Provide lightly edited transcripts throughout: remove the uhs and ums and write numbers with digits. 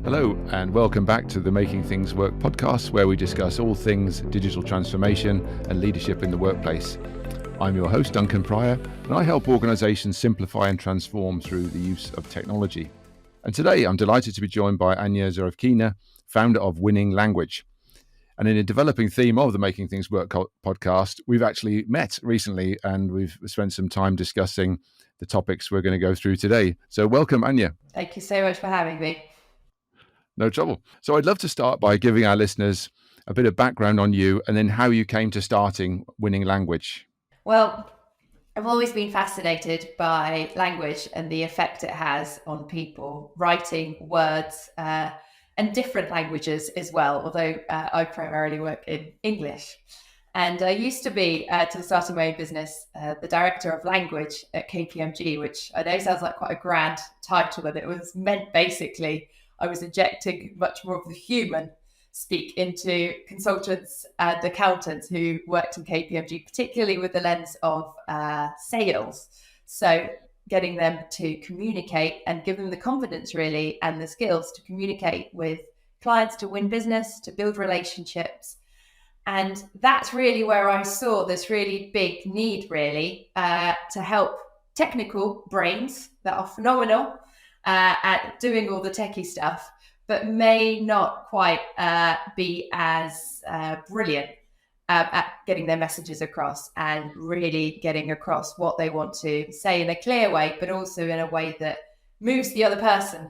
Hello, and welcome back to the Making Things Work podcast, where we discuss all things digital transformation and leadership in the workplace. I'm your host, Duncan Pryor, and I help organizations simplify and transform through the use of technology. And today, I'm delighted to be joined by Anya Zhuravkina, founder of Winning Language. And in a developing theme of the Making Things Work podcast, we've actually met recently, and we've spent some time discussing the topics we're going to go through today. So welcome, Anya. Thank you so much for having me. No trouble. So I'd love to start by giving our listeners a bit of background on you and then how you came to starting Winning Language. Well, I've always been fascinated by language and the effect it has on people, writing, words, and different languages as well, although I primarily work in English. And I used to be, to the start of my own business, the director of language at KPMG, which I know sounds like quite a grand title, but it was meant basically I was injecting much more of the human speak into consultants and accountants who worked in KPMG, particularly with the lens of sales. So getting them to communicate and give them the confidence really and the skills to communicate with clients, to win business, to build relationships. And that's really where I saw this really big need really to help technical brains that are phenomenal at doing all the techie stuff, but may not quite be as brilliant at getting their messages across and really getting across what they want to say in a clear way, but also in a way that moves the other person.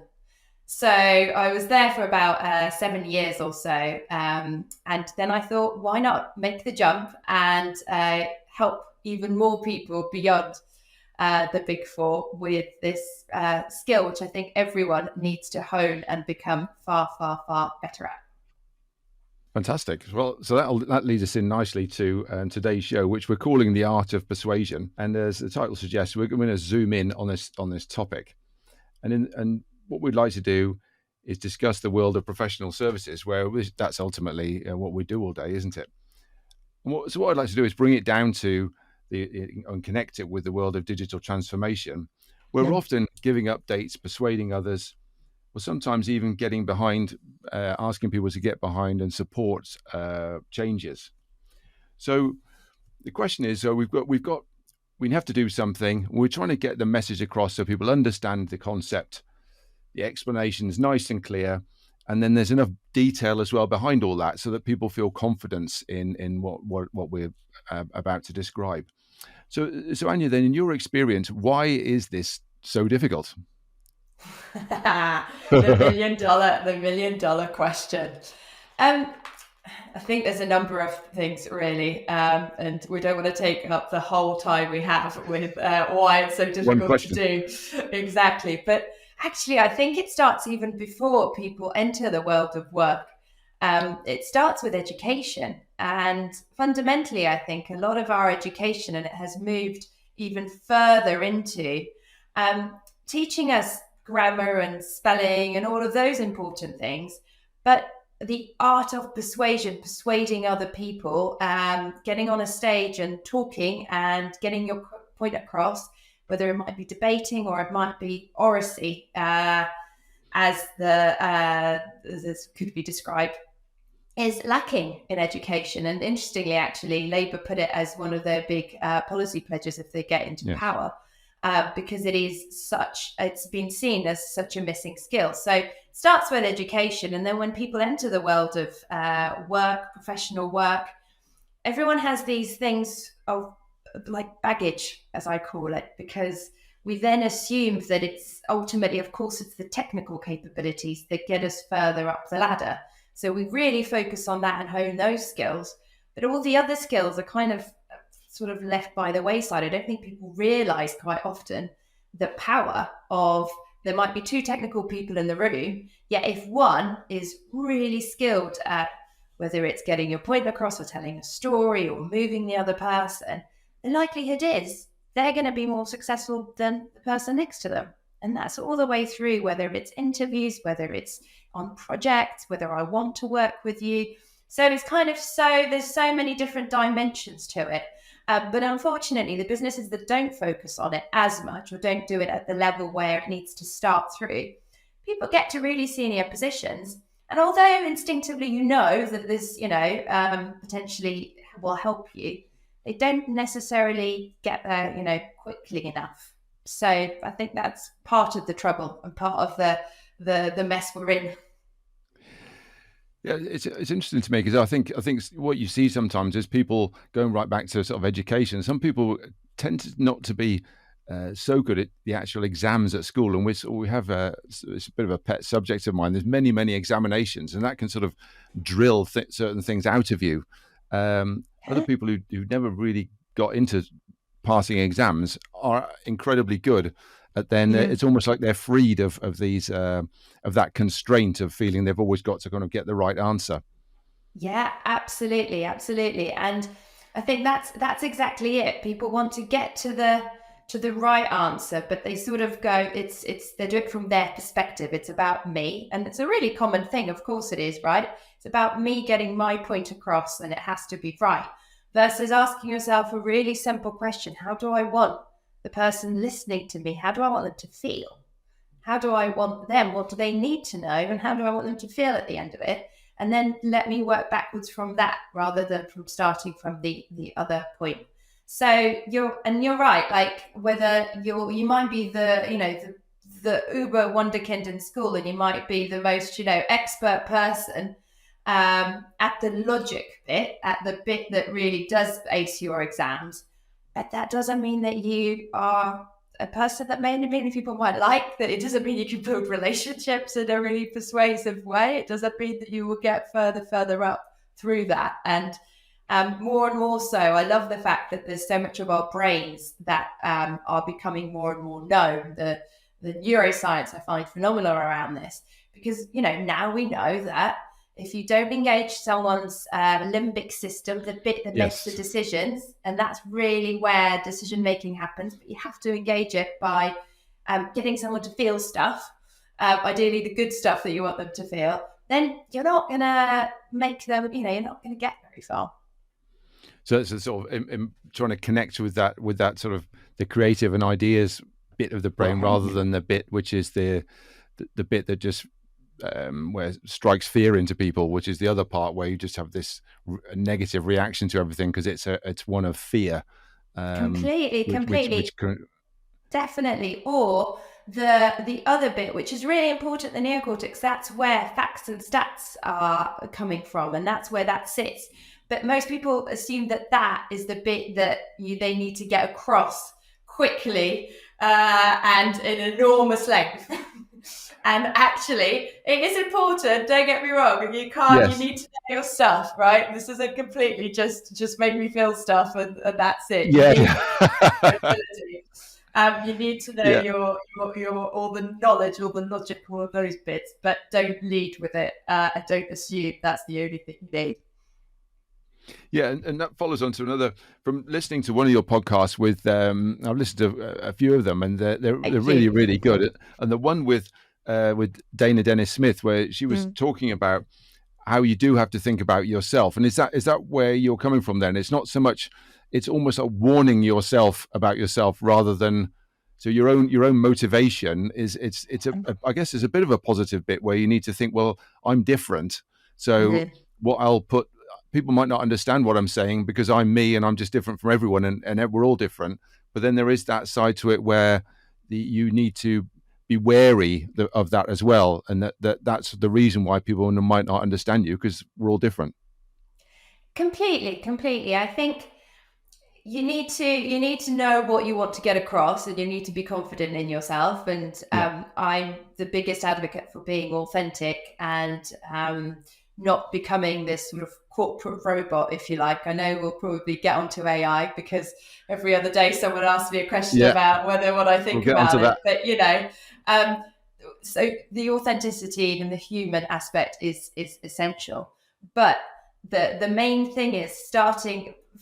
So I was there for about 7 years or so. And then I thought, why not make the jump and help even more people beyond the big four with this skill, which I think everyone needs to hone and become far, far, far better at. Fantastic. Well, so that leads us in nicely to today's show, which we're calling The Art of Persuasion. And as the title suggests, we're going to zoom in on this topic. And what we'd like to do is discuss the world of professional services, where that's ultimately what we do all day, isn't it? So what I'd like to do is bring it down to and connect it with the world of digital transformation. We're often giving updates, persuading others, or sometimes even getting behind, asking people to get behind and support changes. So the question is, we have to do something. We're trying to get the message across so people understand the concept. The explanation is nice and clear, and then there's enough detail as well behind all that so that people feel confidence in what we're about to describe. So Anya, then in your experience, why is this so difficult? The million dollar question. I think there's a number of things really, and we don't want to take up the whole time we have with why it's so difficult to do. Exactly. But actually, I think it starts even before people enter the world of work. It starts with education. And fundamentally, I think a lot of our education, and it has moved even further into teaching us grammar and spelling and all of those important things. But the art of persuasion, persuading other people, getting on a stage and talking and getting your point across, whether it might be debating or it might be oracy, as this could be described, is lacking in education. And interestingly, actually, Labour put it as one of their big policy pledges if they get into power, because it's been seen as such a missing skill. So it starts with education. And then when people enter the world of work, professional work, everyone has these things of like baggage, as I call it, because we then assume that it's ultimately, of course, it's the technical capabilities that get us further up the ladder. So we really focus on that and hone those skills. But all the other skills are kind of sort of left by the wayside. I don't think people realize quite often the power of, there might be two technical people in the room, yet if one is really skilled at whether it's getting your point across or telling a story or moving the other person, the likelihood is they're going to be more successful than the person next to them. And that's all the way through, whether it's interviews, whether it's on projects, whether I want to work with you. So it's kind of there's so many different dimensions to it. But unfortunately, the businesses that don't focus on it as much or don't do it at the level where it needs to start through people get to really senior positions. And although instinctively you know that this, potentially will help you, they don't necessarily get there, quickly enough. So I think that's part of the trouble and part of the mess we're in. Yeah, it's interesting to me because I think what you see sometimes is people going right back to sort of education. Some people tend to not to be so good at the actual exams at school, and we have it's a bit of a pet subject of mine. There's many examinations, and that can sort of drill certain things out of you. Other people who never really got into passing exams are incredibly good at then. It's almost like they're freed of these of that constraint of feeling they've always got to kind of get the right answer. Yeah, absolutely, and I think that's exactly it. People want to get to the right answer, but they sort of go, they do it from their perspective. It's about me, and it's a really common thing. Of course, it is, right? It's about me getting my point across, and it has to be right. Versus asking yourself a really simple question: how do I want the person listening to me? How do I want them to feel? How do I want them? What do they need to know? And how do I want them to feel at the end of it? And then let me work backwards from that rather than from starting from the other point. So you're right. Like whether you might be the uber wonderkind in school, and you might be the most expert person at the logic bit, at the bit that really does ace your exams. But that doesn't mean that you are a person that many people might like. That it doesn't mean you can build relationships in a really persuasive way. It doesn't mean that you will get further up through that. And more and more so, I love the fact that there's so much of our brains that are becoming more and more known. The neuroscience I find phenomenal around this, because now we know that if you don't engage someone's limbic system, the bit that makes the decisions, and that's really where decision making happens, but you have to engage it by getting someone to feel stuff, ideally the good stuff that you want them to feel, then you're not going to make them, you're not going to get very far. So it's a sort of trying to connect with that sort of the creative and ideas bit of the brain, rather than the bit which is the bit that just where strikes fear into people, which is the other part where you just have this negative reaction to everything because it's one of fear. Completely. Definitely. Or the other bit, which is really important, the neocortex, that's where facts and stats are coming from, and that's where that sits. But most people assume that is the bit that they need to get across quickly and in enormous length. And actually, it is important. Don't get me wrong. You can't. Yes. You need to know your stuff, right? This isn't completely just make me feel stuff and that's it. Yeah. You need to know your all the knowledge, all the logic, all of those bits, but don't lead with it. And don't assume that's the only thing you need. Yeah, and that follows on to another, from listening to one of your podcasts with, I've listened to a few of them, and they're really good. And the one with Dana Dennis Smith, where she was talking about how you do have to think about yourself. And is that where you're coming from then? It's not so much, it's almost like warning yourself about yourself rather than, so your own motivation is, I guess it's a bit of a positive bit where you need to think, well, I'm different. So what I'll put, people might not understand what I'm saying because I'm me and I'm just different from everyone, and we're all different. But then there is that side to it where you need to be wary of that as well, and that's the reason why people might not understand you, because we're all different. Completely. I think you need to know what you want to get across, and you need to be confident in yourself. And I'm the biggest advocate for being authentic and not becoming this sort of corporate robot, if you like. I know we'll probably get onto AI because every other day someone asks me a question about what I think about it. But so the authenticity and the human aspect is essential. But the main thing is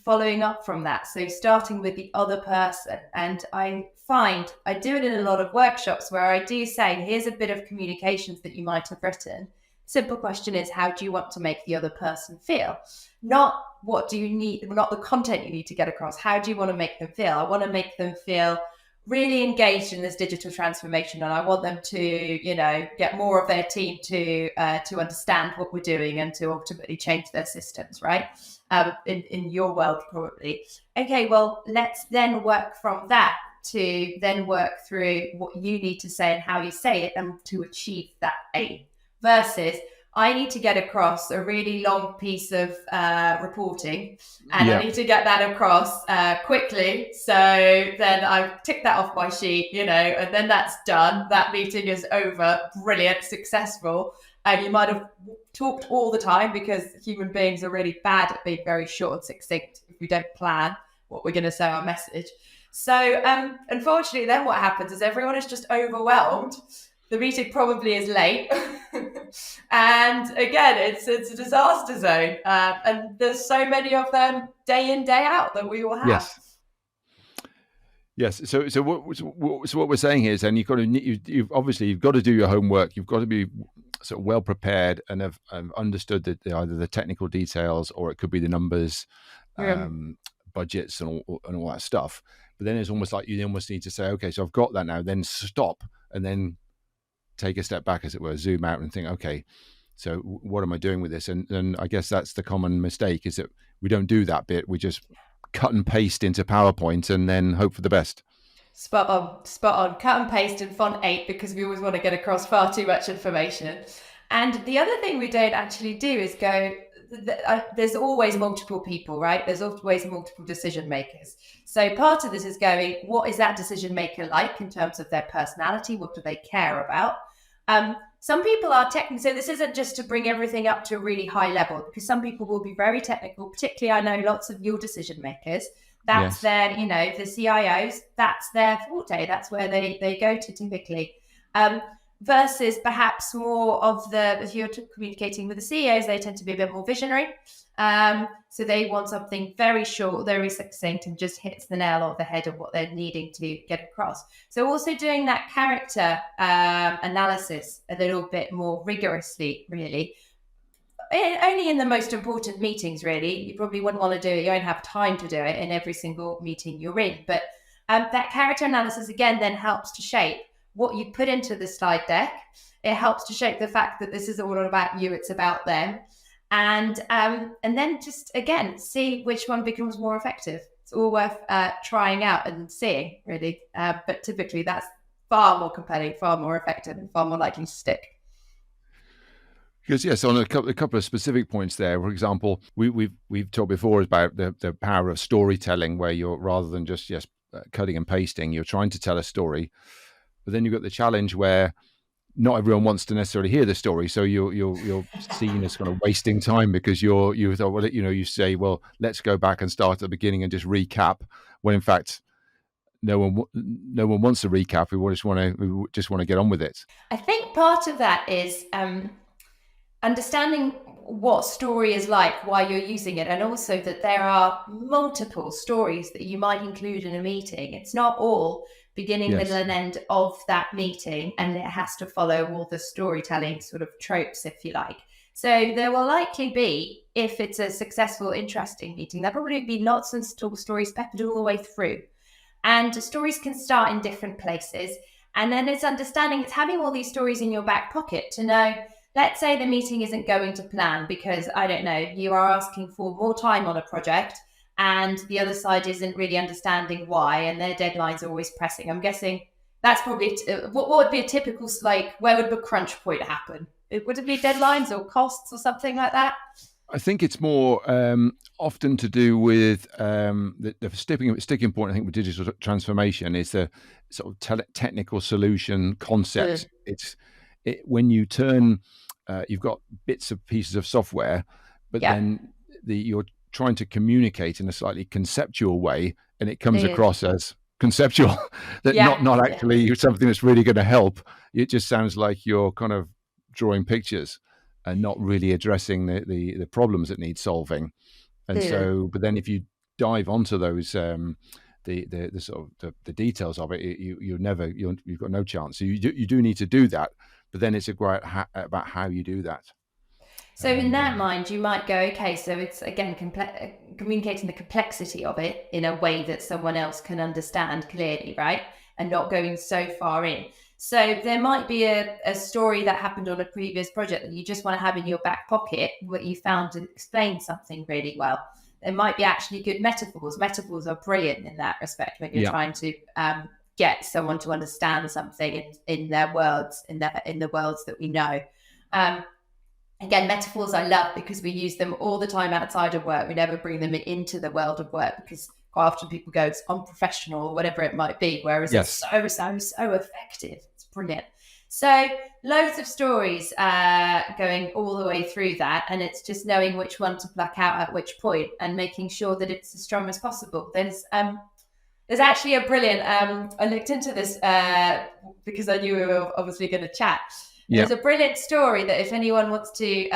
following up from that. So starting with the other person. And I find I do it in a lot of workshops where I do say, here's a bit of communications that you might have written. Simple question is, how do you want to make the other person feel? Not what do you need, not the content you need to get across. How do you want to make them feel? I want to make them feel really engaged in this digital transformation, and I want them to, get more of their team to understand what we're doing and to ultimately change their systems, right? In your world, probably. Okay, well, let's then work from that to then work through what you need to say and how you say it and to achieve that aim, versus I need to get across a really long piece of reporting, and I need to get that across quickly. So then I tick that off my sheet, and then that's done. That meeting is over. Brilliant, successful. And you might have talked all the time, because human beings are really bad at being very short and succinct if we don't plan what we're going to say our message. So unfortunately, then what happens is everyone is just overwhelmed. The meeting probably is late. And again, it's a disaster zone. And there's so many of them day in, day out that we all have. Yes. So what we're saying here is, then you've obviously got to do your homework. You've got to be sort of well prepared and have understood that either the technical details, or it could be the numbers, budgets and all that stuff. But then it's almost like you almost need to say, okay, so I've got that now, then stop and then take a step back, as it were, zoom out and think, okay, so what am I doing with this? And I guess that's the common mistake, is that we don't do that bit. We just cut and paste into PowerPoint and then hope for the best. Spot on. Cut and paste in font 8, because we always want to get across far too much information. And the other thing we don't actually do is go, there's always multiple people, right? There's always multiple decision makers. So part of this is going, what is that decision maker like in terms of their personality? What do they care about? Some people are technical. So this isn't just to bring everything up to a really high level, because some people will be very technical, particularly I know lots of your decision makers. That's their, the CIOs, that's their forte. That's where they go to typically. Versus perhaps more of if you're communicating with the CEOs, they tend to be a bit more visionary. So they want something very short, very succinct, and just hits the nail on the head of what they're needing to get across. So also doing that character analysis a little bit more rigorously, really. Only in the most important meetings, really. You probably wouldn't want to do it. You won't have time to do it in every single meeting you're in. But that character analysis, again, then helps to shape what you put into the slide deck. It helps to shape the fact that this is all about you, it's about them. And then just, again, see which one becomes more effective. It's all worth trying out and seeing, really. But typically that's far more compelling, far more effective, and far more likely to stick. Because yes, on a couple of specific points there. For example, we've talked before about the power of storytelling, where you're, rather than just cutting and pasting, you're trying to tell a story. But then you've got the challenge where not everyone wants to necessarily hear the story, so you're seen as kind of wasting time, because you thought, well, you say, well, let's go back and start at the beginning and just recap, when in fact no one wants to recap. We just want to get on with it. I think part of that is understanding what story is like, why you're using it, and also that there are multiple stories that you might include in a meeting. It's not all beginning, middle, and end of that meeting, and it has to follow all the storytelling sort of tropes, if you like. So there will likely be, if it's a successful, interesting meeting, there'll probably be lots of stories peppered all the way through. And stories can start in different places. And then it's having all these stories in your back pocket to know, let's say the meeting isn't going to plan because, I don't know, you are asking for more time on a project and the other side isn't really understanding why, and their deadlines are always pressing. I'm guessing that's probably, what would be a typical, where would the crunch point happen? Would it be deadlines or costs or something like that? I think it's more often to do with the sticking point. I think with digital transformation is the sort of technical solution concept. It's when you turn, you've got bits of pieces of software, but then you're trying to communicate in a slightly conceptual way, and it comes across as conceptual, that not actually something that's really going to help. It just sounds like you're kind of drawing pictures and not really addressing the problems that need solving. And so, but then if you dive onto those the sort of the details of it, you've got no chance. So you do need to do that, but then it's about how you do that. So in that mind, you might go, okay, so it's again communicating the complexity of it in a way that someone else can understand clearly, right? and not going so far in. So there might be a story that happened on a previous project that you just want to have in your back pocket, what you found to explain something really well. There might be actually good metaphors. Metaphors are brilliant in that respect when you're trying to get someone to understand something in their words, in the worlds that we know. Again, metaphors I love because we use them all the time outside of work. We never bring them into the world of work because quite often people go, it's unprofessional or whatever it might be, whereas it's so effective. It's brilliant. So loads of stories going all the way through that, and it's just knowing which one to pluck out at which point and making sure that it's as strong as possible. There's actually a brilliant, I looked into this because I knew we were obviously going to chat. There's a brilliant story that if anyone wants to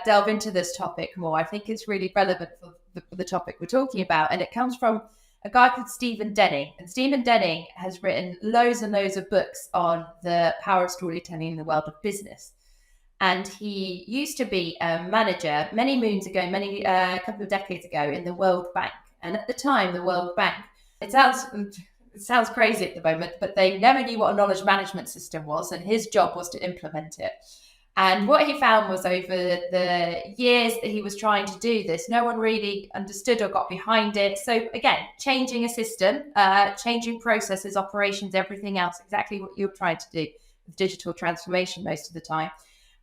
delve into this topic more, I think it's really relevant for the topic we're talking about. And it comes from a guy called Stephen Denning. And Stephen Denning has written loads and loads of books on the power of storytelling in the world of business. And he used to be a manager many moons ago, a couple of decades ago in the World Bank. And at the time, the World Bank, it sounds crazy at the moment, but they never knew what a knowledge management system was, and his job was to implement it. And what he found was over the years that he was trying to do this, no one really understood or got behind it. So again, changing a system, changing processes, operations, everything else, exactly what you're trying to do with digital transformation most of the time.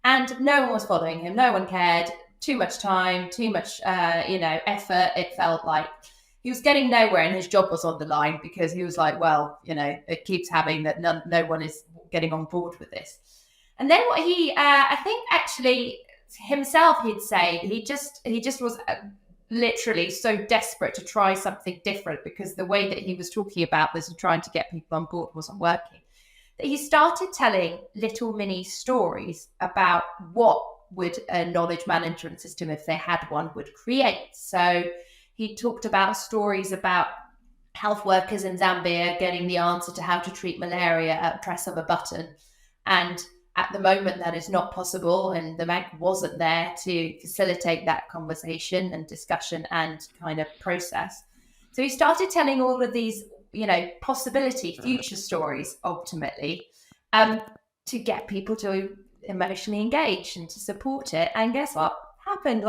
And no one was following him. No one cared. Too much time, too much, effort, it felt like. He was getting nowhere and his job was on the line because he was like, well, it keeps having that no one is getting on board with this. And then what he, I think actually himself, he'd say, he just was literally so desperate to try something different because the way that he was talking about this and trying to get people on board wasn't working. That he started telling little mini stories about what would a knowledge management system, if they had one, would create. So he talked about stories about health workers in Zambia getting the answer to how to treat malaria at the press of a button. And at the moment, that is not possible. And the bank wasn't there to facilitate that conversation and discussion and kind of process. So he started telling all of these, possibility future stories, ultimately, to get people to emotionally engage and to support it. And guess what happened?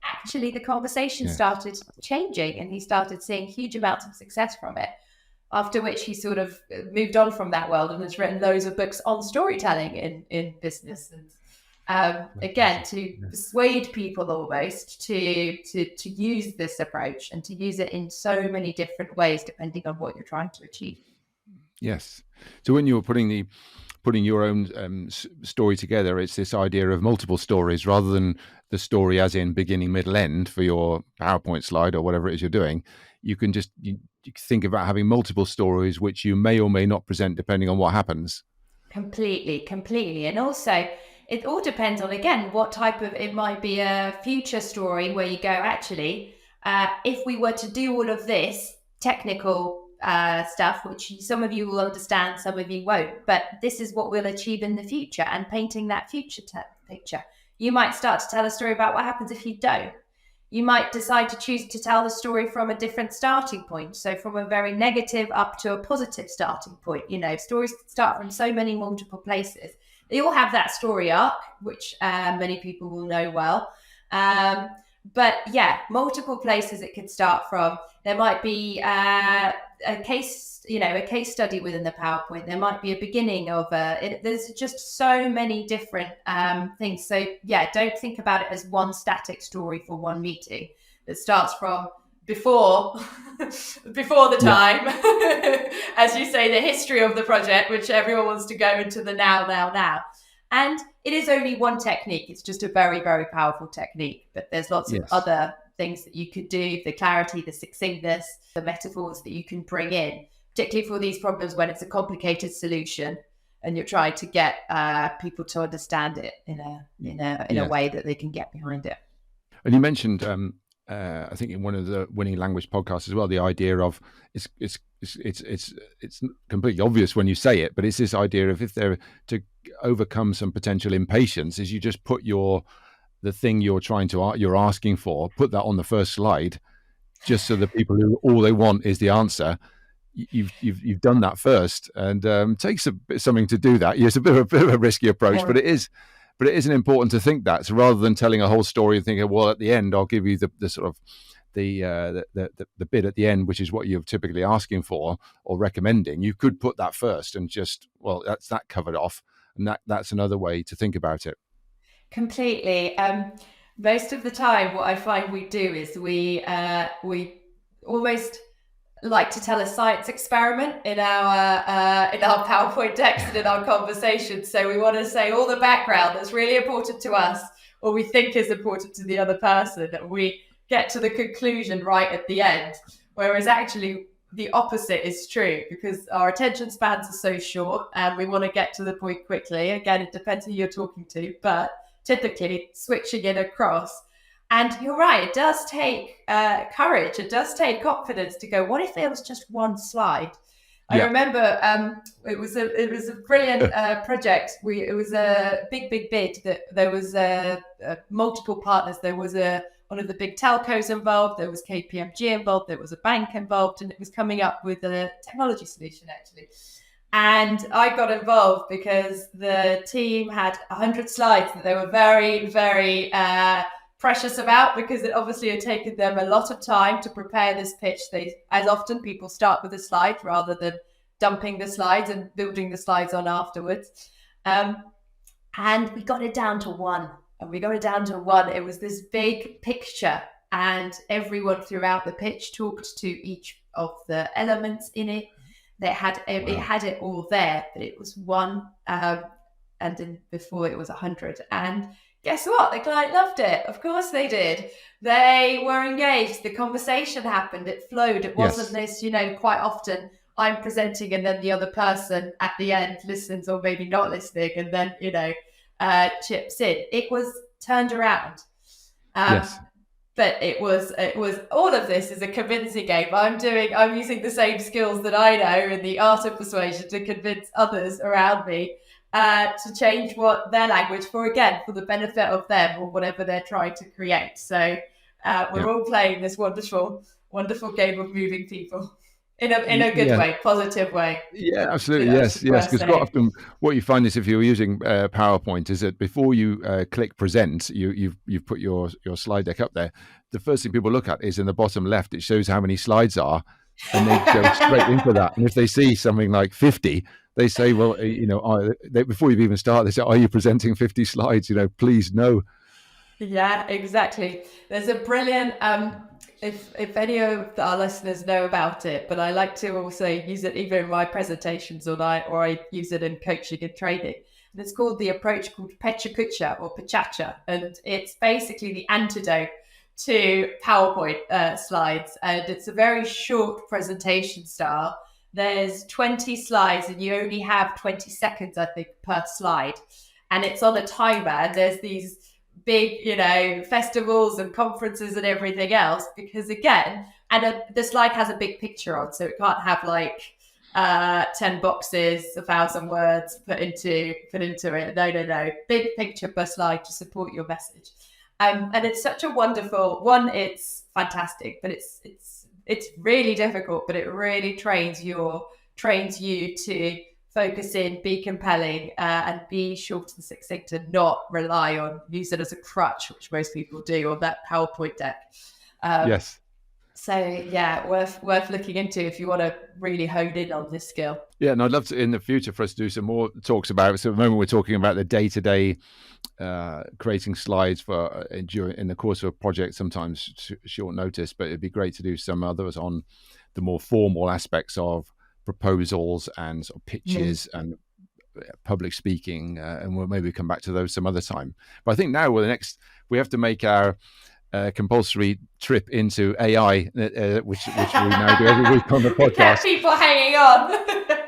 Actually, the conversation started changing and he started seeing huge amounts of success from it. After which he sort of moved on from that world and has written loads of books on storytelling in business. And again, to persuade people almost to use this approach and to use it in so many different ways, depending on what you're trying to achieve. Yes. So when you're putting your own story together, it's this idea of multiple stories rather than the story as in beginning, middle, end for your PowerPoint slide or whatever it is you're doing. You can just you think about having multiple stories, which you may or may not present depending on what happens. Completely. And also, it all depends on, again, what type of, it might be a future story where you go, actually, if we were to do all of this technical stuff, which some of you will understand, some of you won't, but this is what we'll achieve in the future, and painting that future picture. You might start to tell a story about what happens if you don't. You might decide to choose to tell the story from a different starting point. So from a very negative up to a positive starting point. Stories can start from so many multiple places. They all have that story arc, which many people will know well. But yeah, multiple places it could start from. There might be a case study within the PowerPoint. There might be a beginning of there's just so many different things. So yeah, don't think about it as one static story for one meeting. It starts from before the time, as you say, the history of the project, which everyone wants to go into the now. And it is only one technique. It's just a very, very powerful technique. But there's lots of other things that you could do, the clarity, the succinctness, the metaphors that you can bring in, particularly for these problems when it's a complicated solution and you're trying to get people to understand it in a way that they can get behind it. And you mentioned, I think in one of the Winning Language podcasts as well, the idea of it's completely obvious when you say it, but it's this idea of if they're to overcome some potential impatience, is you just put the thing you're asking for, put that on the first slide, just so the people who all they want is the answer, you've done that first, and takes something to do that. It's a bit of a risky approach, but it is important to think that. So rather than telling a whole story and thinking, well, at the end I'll give you the sort of the bit at the end, which is what you're typically asking for or recommending, you could put that first and just, well, that's that covered off, and that's another way to think about it. Completely. Most of the time, what I find we do is we almost like to tell a science experiment in our PowerPoint decks and in our conversations. So we want to say all the background that's really important to us, or we think is important to the other person, and we get to the conclusion right at the end. Whereas actually the opposite is true, because our attention spans are so short and we want to get to the point quickly. Again, it depends who you're talking to, but typically switching it across. And you're right, it does take courage, it does take confidence to go, what if there was just one slide? I remember it was a brilliant project. It was a big bid that there was multiple partners. There was one of the big telcos involved, there was KPMG involved, there was a bank involved, and it was coming up with a technology solution actually. And I got involved because the team had 100 slides that they were very, very precious about, because it obviously had taken them a lot of time to prepare this pitch. As often, people start with a slide rather than dumping the slides and building the slides on afterwards. And we got it down to one. It was this big picture, and everyone throughout the pitch talked to each of the elements in it. It had it all there, but it was one, and then before it was 100. And guess what? The client loved it. Of course they did. They were engaged. The conversation happened. It flowed. It wasn't this, quite often I'm presenting and then the other person at the end listens, or maybe not listening, and then, chips in. It was turned around. But it was all of this is a convincing game. I'm using the same skills that I know in the art of persuasion to convince others around me to change what their language for the benefit of them or whatever they're trying to create. So we're all playing this wonderful game of moving people in a good way, positive way. Yeah, absolutely. Yes. Because quite often what you find is, if you're using PowerPoint, is that before you click present, you've put your slide deck up there. The first thing people look at is in the bottom left. It shows how many slides are, and they go straight into that. And if they see something like 50, they say, well, before you even start, they say, are you presenting 50 slides? Please no. Yeah, exactly. There's a brilliant, if any of our listeners know about it, but I like to also use it either in my presentations or I use it in coaching and training. And it's called the approach called Pecha or Pachacha. And it's basically the antidote to PowerPoint slides. And it's a very short presentation style. There's 20 slides and you only have 20 seconds, I think, per slide. And it's on a timer. And there's these big, festivals and conferences and everything else, because again, the slide has a big picture on, so it can't have like 10 boxes, 1,000 words put into it. No. Big picture per slide to support your message. And it's such a wonderful one. It's fantastic, but it's really difficult, but it really trains you to focus in, be compelling, and be short and succinct, and not rely on, use it as a crutch, which most people do on that PowerPoint deck. Yes. So yeah, worth looking into if you want to really hone in on this skill. Yeah, and I'd love to in the future for us to do some more talks about it. So at the moment we're talking about the day-to-day creating slides for in the course of a project, sometimes short notice, but it'd be great to do some others on the more formal aspects of proposals and sort of pitches and public speaking, and we'll maybe come back to those some other time. But I think now we have to make our compulsory trip into AI, which we now do every week on the podcast. Keep people hanging on.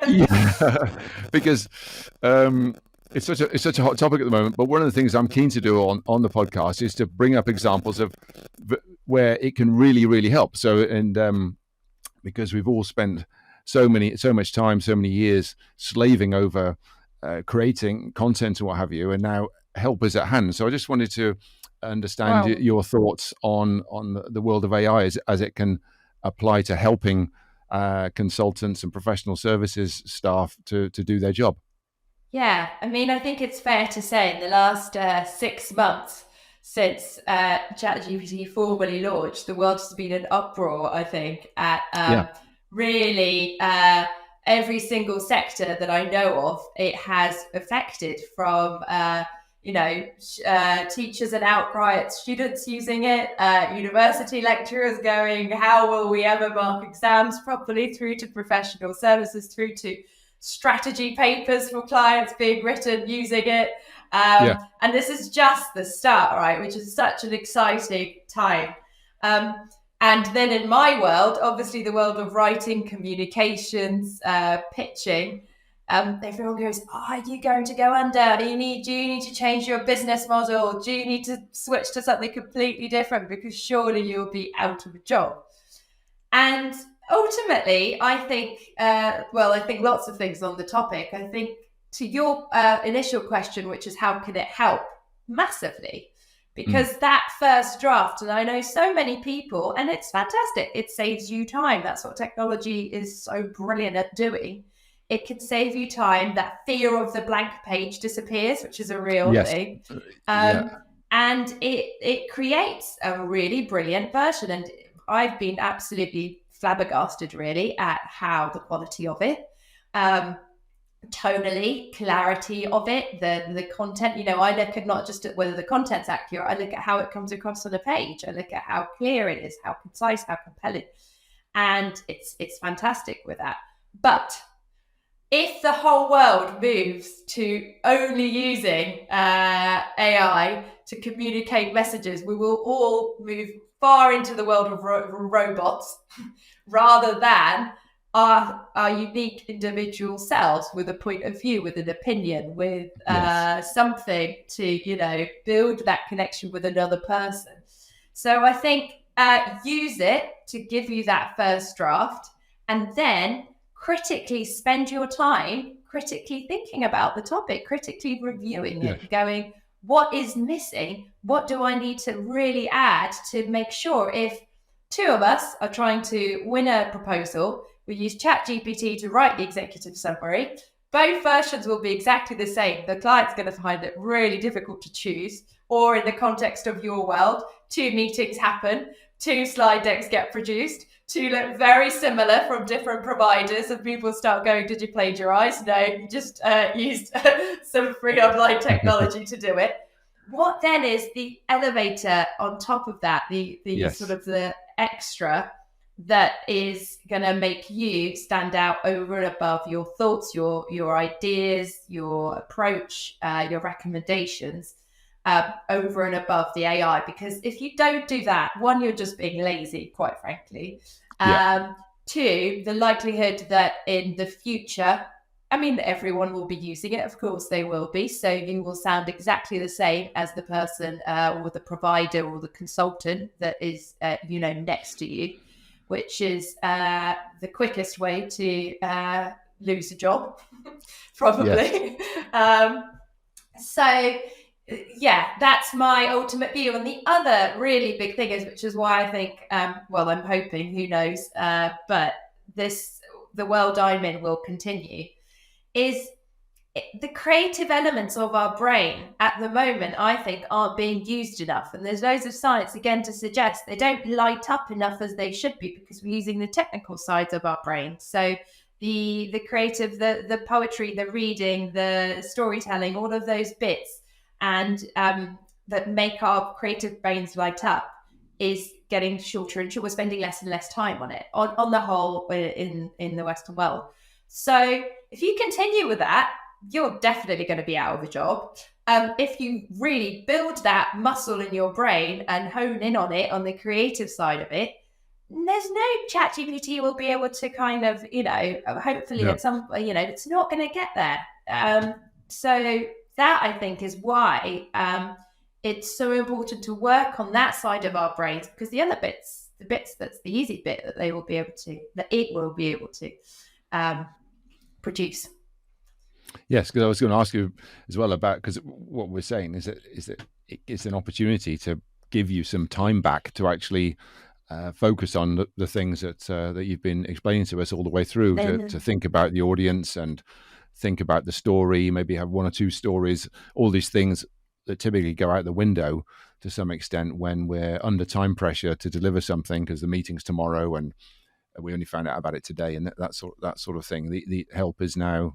Yeah, because it's such a hot topic at the moment. But one of the things I'm keen to do on the podcast is to bring up examples of where it can really, really help. So, and because we've all spent so much time, so many years slaving over creating content and what have you, and now help is at hand. So I just wanted to understand your thoughts on the world of AI as it can apply to helping consultants and professional services staff to do their job. Yeah, I mean, I think it's fair to say in the last 6 months since ChatGPT formally launched, the world has been an uproar, I think, at really every single sector that I know of. It has affected from, teachers and outcry at students using it, university lecturers going, how will we ever mark exams properly, through to professional services, through to strategy papers for clients being written using it. And this is just the start, right? Which is such an exciting time. And then in my world, obviously the world of writing, communications, pitching, everyone goes, are you going to go under? Do you need to change your business model? Do you need to switch to something completely different? Because surely you'll be out of a job. And ultimately, I think lots of things on the topic. I think to your initial question, which is how can it help? Massively. Because that first draft, and I know so many people, and it's fantastic. It saves you time. That's what technology is so brilliant at doing. It can save you time. That fear of the blank page disappears, which is a real thing. And it creates a really brilliant version. And I've been absolutely flabbergasted, really, at how the quality of it, tonally, clarity of it, the content. I look at not just at whether the content's accurate, I look at how it comes across on a page. I look at how clear it is, how concise, how compelling. And it's fantastic with that. But if the whole world moves to only using AI to communicate messages, we will all move far into the world of robots rather than our unique individual selves with a point of view, with an opinion, with something to, build that connection with another person. So I think use it to give you that first draft, and then critically spend your time critically thinking about the topic, critically reviewing it, going, what is missing? What do I need to really add to make sure if two of us are trying to win a proposal, we use ChatGPT to write the executive summary. Both versions will be exactly the same. The client's going to find it really difficult to choose. Or in the context of your world, 2 meetings happen, 2 slide decks get produced, 2 look very similar from different providers, and people start going, did you plagiarize? No, you just used some free online technology to do it. What then is the elevator on top of that, the sort of the extra that is going to make you stand out over and above your thoughts, your ideas, your approach, your recommendations, over and above the AI? Because if you don't do that, one, you're just being lazy, quite frankly. 2, the likelihood that in the future, everyone will be using it. Of course they will be. So you will sound exactly the same as the person or the provider or the consultant that is, next to you, which is the quickest way to lose a job, probably. That's my ultimate view. And the other really big thing is, which is why I think, I'm hoping, who knows, but the world I'm in will continue, is the creative elements of our brain at the moment, I think, aren't being used enough. And there's loads of science, again, to suggest they don't light up enough as they should be, because we're using the technical sides of our brain. So the creative, the poetry, the reading, the storytelling, all of those bits, and that make our creative brains light up, is getting shorter and shorter. We're spending less and less time on it, on the whole, in the Western world. So if you continue with that, you're definitely going to be out of a job. If you really build that muscle in your brain and hone in on it, on the creative side of it, there's no ChatGPT will be able to kind of, hopefully at some, it's not going to get there. So that, I think, is why it's so important to work on that side of our brains, because the other bits, that's the easy bit that it will be able to produce. Yes, because I was going to ask you as well about, because what we're saying is that it's an opportunity to give you some time back to actually focus on the things that you've been explaining to us all the way through, to think about the audience and think about the story, maybe have one or two stories, all these things that typically go out the window to some extent when we're under time pressure to deliver something because the meeting's tomorrow and we only found out about it today, and that sort of thing. The help is now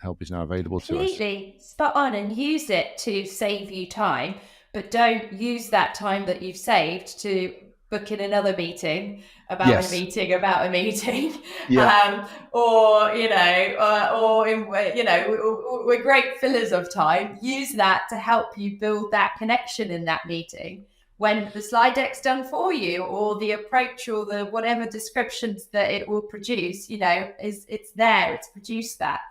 available to us. Completely spot on, and use it to save you time, but don't use that time that you've saved to book in another meeting about a meeting about a meeting. Or we're great fillers of time. Use that to help you build that connection in that meeting when the slide deck's done for you, or the approach, or the whatever descriptions that it will produce, it's there, it's produced that.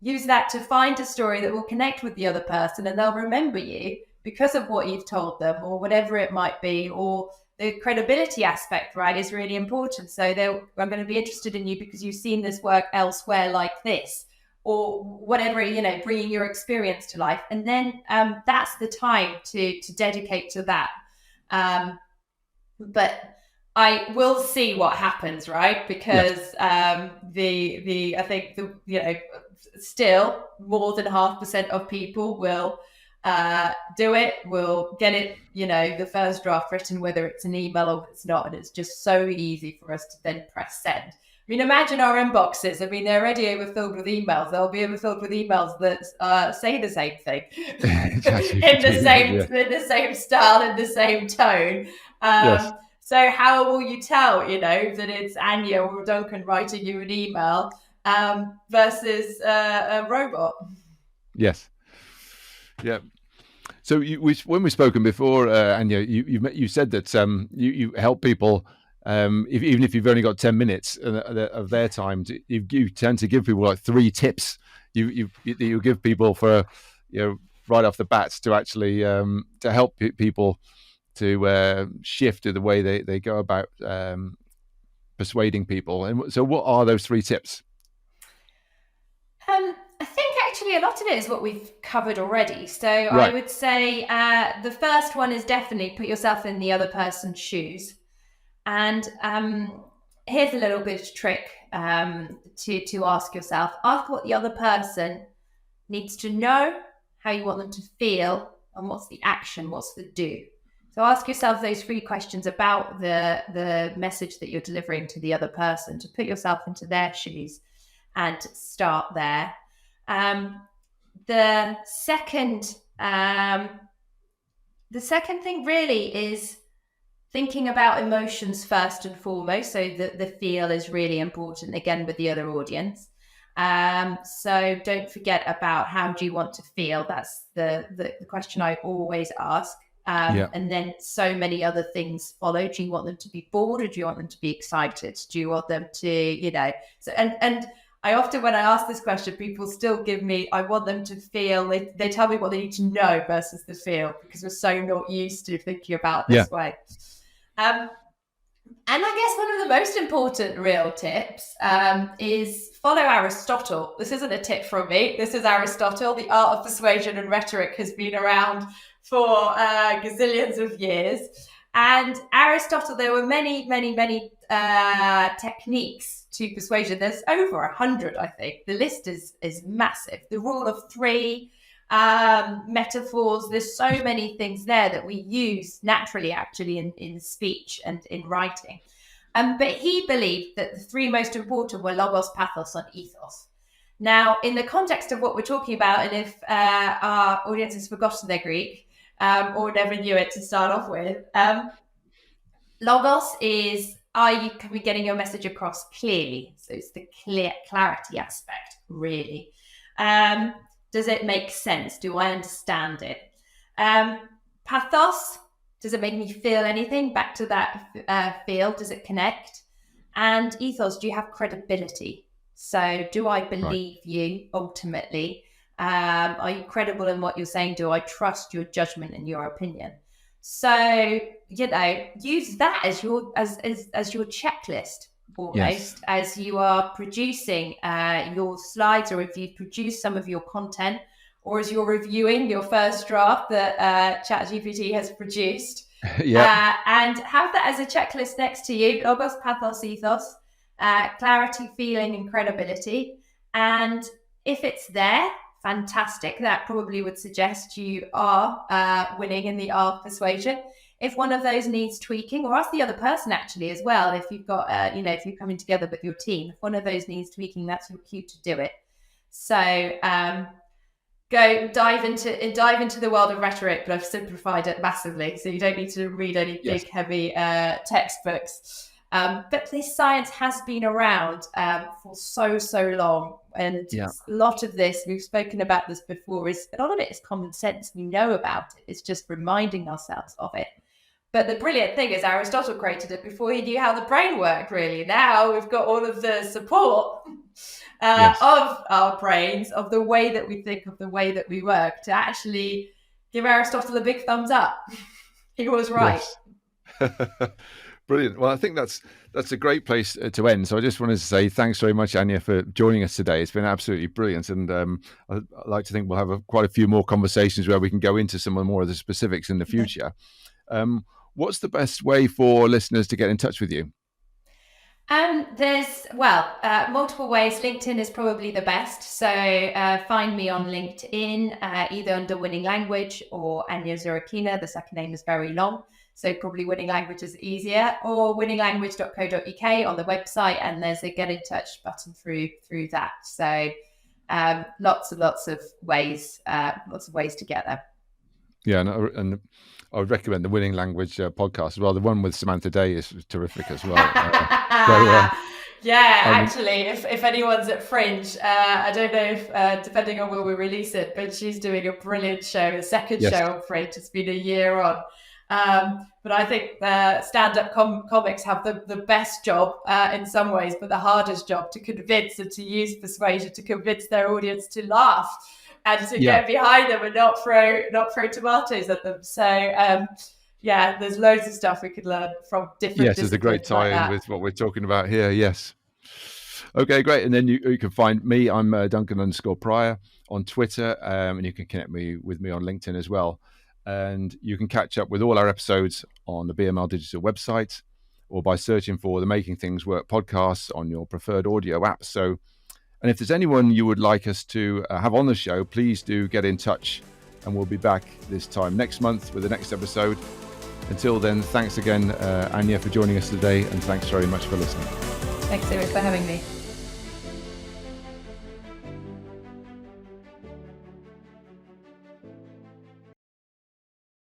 Use that to find a story that will connect with the other person, and they'll remember you because of what you've told them, or whatever it might be. Or the credibility aspect, right, is really important. So I'm going to be interested in you because you've seen this work elsewhere like this, or whatever, bringing your experience to life. And then that's the time to dedicate to that. But I will see what happens, right? Because I think still more than 0.5% of people will do it, will get it, the first draft written, whether it's an email or it's not. And it's just so easy for us to then press send. I mean, imagine our inboxes. I mean, they're already overfilled with emails. They'll be overfilled with emails that say the same thing in the same style, in the same tone. So how will you tell, that it's Anya or Duncan writing you an email versus a robot? Yes. Yeah. So when we've spoken before, Anya, you said that you help people. Even if you've only got 10 minutes of their time, you tend to give people like 3 tips you give people for, right off the bat to actually to help people to shift to the way they go about persuading people. And so what are those 3 tips? I think actually a lot of it is what we've covered already. So I would say the first one is definitely put yourself in the other person's shoes. And here's a little bit of trick to ask yourself. Ask what the other person needs to know, how you want them to feel, and what's the action, what's the do. So ask yourself those 3 questions about the message that you're delivering to the other person, to put yourself into their shoes and start there. The second thing really is thinking about emotions first and foremost. So the feel is really important, again, with the other audience. So don't forget about how do you want to feel. That's the question I always ask. And then so many other things follow. Do you want them to be bored, or do you want them to be excited? Do you want them to, so, and I often, when I ask this question, people still give me, I want them to feel, they tell me what they need to know versus the feel, because we're so not used to thinking about this way. And I guess one of the most important real tips is follow Aristotle. This isn't a tip from me. This is Aristotle. The art of persuasion and rhetoric has been around for gazillions of years. And Aristotle, there were many, many, many techniques to persuasion. There's over 100, I think. The list is massive. The rule of 3, metaphors. There's so many things there that we use naturally, actually, in speech and in writing. But he believed that the 3 most important were logos, pathos, and ethos. Now, in the context of what we're talking about, and if our audience has forgotten their Greek or never knew it to start off with, logos is, are you getting your message across clearly? So it's the clarity aspect, really. Does it make sense? Do I understand it? Pathos, does it make me feel anything? Back to that feel, does it connect? And ethos, do you have credibility? So do I believe you ultimately? Are you credible in what you're saying? Do I trust your judgment and your opinion? So, use that as your checklist almost, as you are producing your slides, or if you've produced some of your content, or as you're reviewing your first draft that ChatGPT has produced. Yeah. And have that as a checklist next to you. Logos, pathos, ethos, clarity, feeling, and credibility. And if it's there, fantastic. That probably would suggest you are winning in the R of persuasion. If one of those needs tweaking, or ask the other person actually as well, if you've got, if you're coming together with your team, if one of those needs tweaking, that's your cue to do it. So go dive into the world of rhetoric, but I've simplified it massively, so you don't need to read any big, heavy textbooks. But this science has been around for so long, and a lot of this, we've spoken about this before, is a lot of it is common sense. We know about it. It's just reminding ourselves of it. But the brilliant thing is Aristotle created it before he knew how the brain worked, really. Now we've got all of the support of our brains, of the way that we think, of the way that we work, to actually give Aristotle a big thumbs up. He was right. Yes. Brilliant. Well, I think that's a great place to end. So I just wanted to say thanks very much, Anya, for joining us today. It's been absolutely brilliant. And I'd like to think we'll have quite a few more conversations where we can go into some more of the specifics in the future. What's the best way for listeners to get in touch with you? There's multiple ways. LinkedIn is probably the best. So find me on LinkedIn, either under Winning Language or Anya Zhuravkina. The second name is very long, so probably Winning Language is easier, or winninglanguage.co.uk on the website, and there's a get in touch button through that. So lots of ways to get there. Yeah, and I would recommend the Winning Language podcast as well. The one with Samantha Day is terrific as well. Actually, if anyone's at Fringe, I don't know if, depending on when we release it, but she's doing a brilliant show, a second show on Fringe. It's been a year on. But I think stand-up comics have the best job in some ways, but the hardest job to convince and to use persuasion to convince their audience to laugh and to get behind them and not throw tomatoes at them. So there's loads of stuff we could learn from different. Yes, there's a great tie-in with what we're talking about here. Yes. Okay, great. And then you can find me. I'm Duncan_Pryor on Twitter, and you can connect with me on LinkedIn as well. And you can catch up with all our episodes on the BML Digital website, or by searching for the Making Things Work podcasts on your preferred audio app. So, and if there's anyone you would like us to have on the show, please do get in touch, and we'll be back this time next month with the next episode. Until then, thanks again, Anya, for joining us today, and thanks very much for listening. Thanks so much for having me.